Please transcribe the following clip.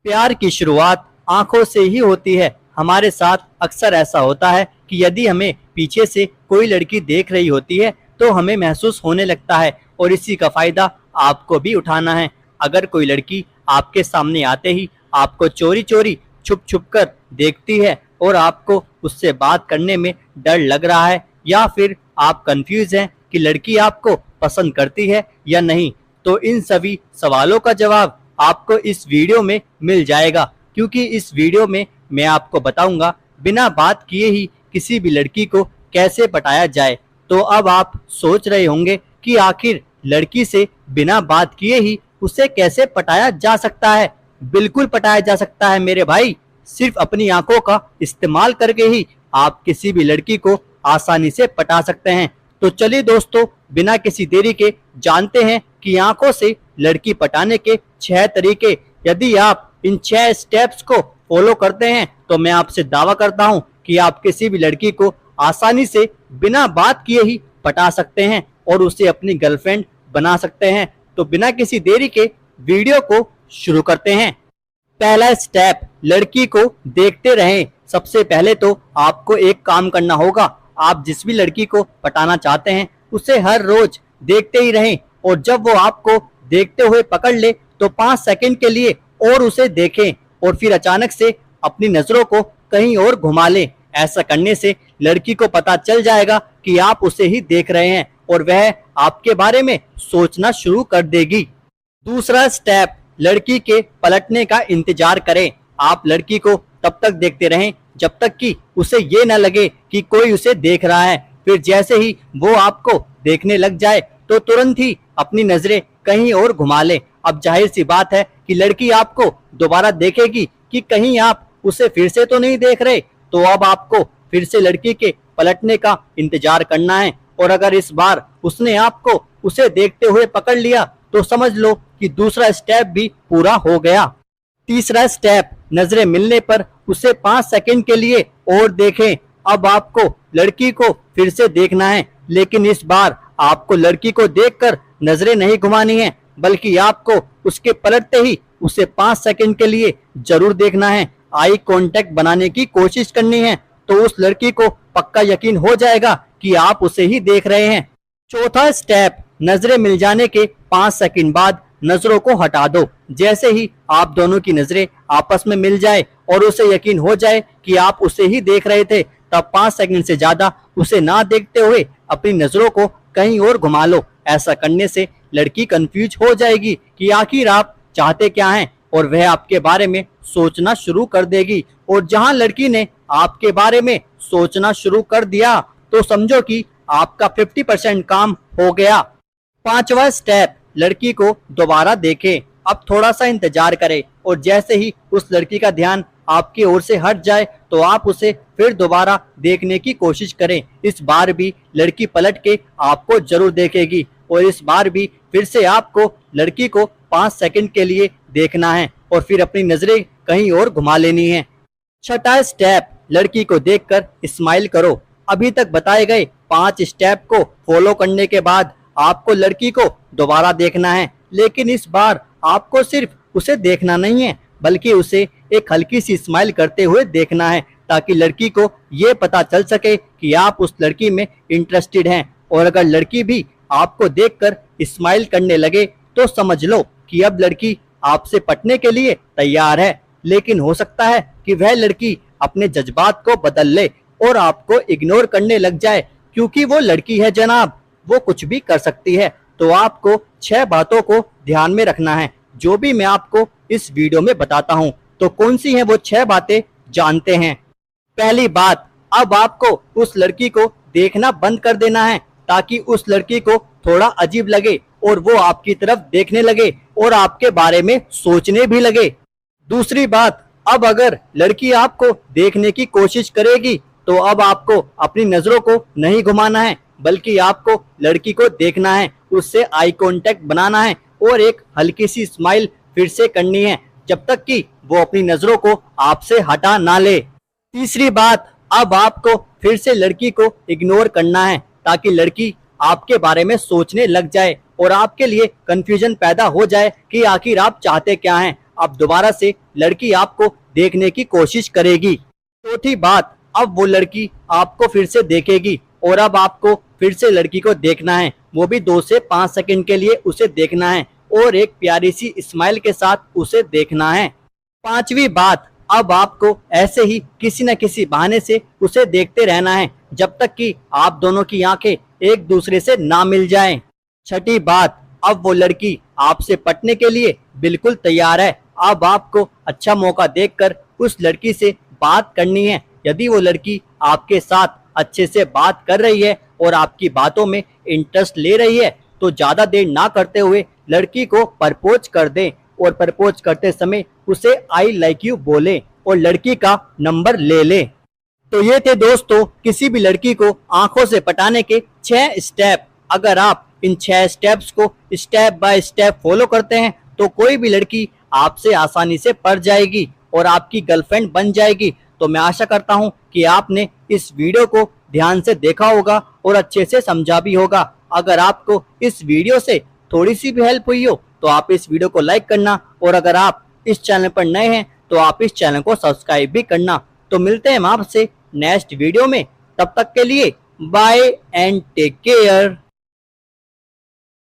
प्यार की शुरुआत आंखों से ही होती है। हमारे साथ अक्सर ऐसा होता है कि यदि हमें पीछे से कोई लड़की देख रही होती है तो हमें महसूस होने लगता है और इसी का फायदा आपको भी उठाना है। अगर कोई लड़की आपके सामने आते ही आपको चोरी चोरी छुप छुप कर देखती है और आपको उससे बात करने में डर लग रहा है या फिर आप कंफ्यूज हैं कि लड़की आपको पसंद करती है या नहीं, तो इन सभी सवालों का जवाब आपको इस वीडियो में मिल जाएगा, क्योंकि इस वीडियो में मैं आपको बताऊंगा बिना बात किए ही किसी भी लड़की को कैसे पटाया जाए। तो अब आप सोच रहे होंगे कि आखिर लड़की से बिना बात किए ही उसे कैसे पटाया जा सकता है। बिल्कुल पटाया जा सकता है मेरे भाई। सिर्फ अपनी आंखों का इस्तेमाल करके ही आप किसी भी लड़की को आसानी से पटा सकते हैं। तो चलिए दोस्तों, बिना किसी देरी के जानते हैं कि आंखों से लड़की पटाने के 6 तरीके। यदि आप इन 6 स्टेप्स को फॉलो करते हैं तो मैं आपसे दावा करता हूं कि आप किसी भी लड़की को आसानी से बिना बात किए ही पटा सकते हैं और उसे अपनी गर्लफ्रेंड बना सकते हैं। तो बिना किसी देरी के वीडियो को शुरू करते हैं। पहला स्टेप, लड़की को देखते रहें। सबसे पहले तो आपको एक काम करना होगा। आप जिस भी लड़की को पटाना चाहते हैं उसे हर रोज देखते ही रहें और जब वो आपको देखते हुए पकड़ ले तो 5 सेकंड के लिए और उसे देखें और फिर अचानक से अपनी नजरों को कहीं और घुमा लें। ऐसा करने से लड़की को पता चल जाएगा कि आप उसे ही देख रहे हैं और वह आपके बारे में सोचना शुरू कर देगी। दूसरा स्टेप, लड़की के पलटने का इंतजार करें। आप लड़की को तब तक देखते रहें जब तक कि उसे ये न लगे कि कोई उसे देख रहा है। फिर जैसे ही वो आपको देखने लग जाए तो तुरंत ही अपनी नजरें कहीं और घुमा ले। अब जाहिर सी बात है कि लड़की आपको दोबारा देखेगी कि कहीं आप उसे फिर से तो नहीं देख रहे। तो अब आपको फिर से लड़की के पलटने का इंतजार करना है और अगर इस बार उसने आपको उसे देखते हुए पकड़ लिया तो समझ लो कि दूसरा स्टेप भी पूरा हो गया। तीसरा स्टेप, नजरें मिलने पर उसे 5 सेकंड के लिए और देखें। अब आपको लड़की को फिर से देखना है, लेकिन इस बार आपको लड़की को देखकर नजरें नहीं घुमानी है, बल्कि आपको उसके पलटते ही उसे 5 सेकंड के लिए जरूर देखना है। आई कांटेक्ट बनाने की कोशिश करनी है तो उस लड़की को पक्का यकीन हो जाएगा कि आप उसे ही देख रहे हैं। चौथा स्टेप, नजरें मिल जाने के 5 सेकंड बाद नजरों को हटा दो। जैसे ही आप दोनों की नजरें आपस में मिल जाए और उसे यकीन हो जाए कि आप उसे ही देख रहे थे, तब 5 सेकंड से ज्यादा उसे ना देखते हुए अपनी नजरों को कहीं और घुमा लो। ऐसा करने से लड़की कंफ्यूज हो जाएगी कि आखिर आप चाहते क्या हैं और वह आपके बारे में सोचना शुरू कर देगी। और जहां लड़की ने आपके बारे में सोचना शुरू कर दिया तो समझो कि आपका 50% काम हो गया। पांचवा स्टेप, लड़की को दोबारा देखें। अब थोड़ा सा इंतजार करें और जैसे ही उस लड़की का ध्यान आपकी ओर से हट जाए तो आप उसे फिर दोबारा देखने की कोशिश करें। इस बार भी लड़की पलट के आपको जरूर देखेगी और इस बार भी फिर से आपको लड़की को 5 सेकंड के लिए देखना है और फिर अपनी नजरें कहीं और घुमा लेनी है। छठा स्टेप, लड़की को देखकर स्माइल करो। अभी तक बताए गए 5 स्टेप को फॉलो करने के बाद आपको लड़की को दोबारा देखना है, लेकिन इस बार आपको सिर्फ उसे देखना नहीं है बल्कि उसे एक हल्की सी स्माइल करते हुए देखना है, ताकि लड़की को ये पता चल सके कि आप उस लड़की में इंटरेस्टेड हैं। और अगर लड़की भी आपको देखकर स्माइल करने लगे तो समझ लो कि अब लड़की आपसे पटने के लिए तैयार है। लेकिन हो सकता है कि वह लड़की अपने जज्बात को बदल ले और आपको इग्नोर करने लग जाए, क्योंकि वो लड़की है जनाब, वो कुछ भी कर सकती है। तो आपको 6 बातों को ध्यान में रखना है जो भी मैं आपको इस वीडियो में बताता हूँ। तो कौन सी हैं वो 6 बातें, जानते हैं। पहली बात, अब आपको उस लड़की को देखना बंद कर देना है ताकि उस लड़की को थोड़ा अजीब लगे और वो आपकी तरफ देखने लगे और आपके बारे में सोचने भी लगे। दूसरी बात, अब अगर लड़की आपको देखने की कोशिश करेगी तो अब आपको अपनी नजरों को नहीं घुमाना है बल्कि आपको लड़की को देखना है, उससे आई कांटेक्ट बनाना है और एक हल्की सी स्माइल फिर से करनी है जब तक कि वो अपनी नजरों को आपसे हटा ना ले। तीसरी बात, अब आपको फिर से लड़की को इग्नोर करना है ताकि लड़की आपके बारे में सोचने लग जाए और आपके लिए कंफ्यूजन पैदा हो जाए कि आखिर आप चाहते क्या हैं। अब दोबारा से लड़की आपको देखने की कोशिश करेगी। चौथी बात, अब वो लड़की आपको फिर से देखेगी और अब आपको फिर से लड़की को देखना है, वो भी 2 से 5 सेकंड के लिए उसे देखना है और एक प्यारी सी स्माइल के साथ उसे देखना है। पांचवी बात, अब आपको ऐसे ही किसी न किसी बहाने से उसे देखते रहना है जब तक कि आप दोनों की आंखें एक दूसरे से ना मिल जाएं। छठी बात, अब वो लड़की आपसे पटने के लिए बिल्कुल तैयार है। अब आपको अच्छा मौका देखकर उस लड़की से बात करनी है। यदि वो लड़की आपके साथ अच्छे से बात कर रही है और आपकी बातों में इंटरेस्ट ले रही है तो ज्यादा देर ना करते हुए लड़की को प्रपोज कर दें और प्रपोज करते समय उसे आई लाइक यू बोले और लड़की का नंबर ले लें। तो ये थे दोस्तों किसी भी लड़की को आंखों से पटाने के 6 स्टेप। अगर आप इन 6 स्टेप्स को स्टेप बाय स्टेप फॉलो करते हैं तो कोई भी लड़की आपसे आसानी से पट जाएगी और आपकी गर्लफ्रेंड बन जाएगी। तो मैं आशा करता हूं कि आपने इस वीडियो को ध्यान से देखा होगा और अच्छे से समझा भी होगा। अगर आपको इस वीडियो से थोड़ी सी भी हेल्प हुई हो तो आप इस वीडियो को लाइक करना और अगर आप इस चैनल पर नए हैं तो आप इस चैनल को सब्सक्राइब भी करना। तो मिलते हैं हम आपसे नेक्स्ट वीडियो में, तब तक के लिए बाय एंड टेक केयर।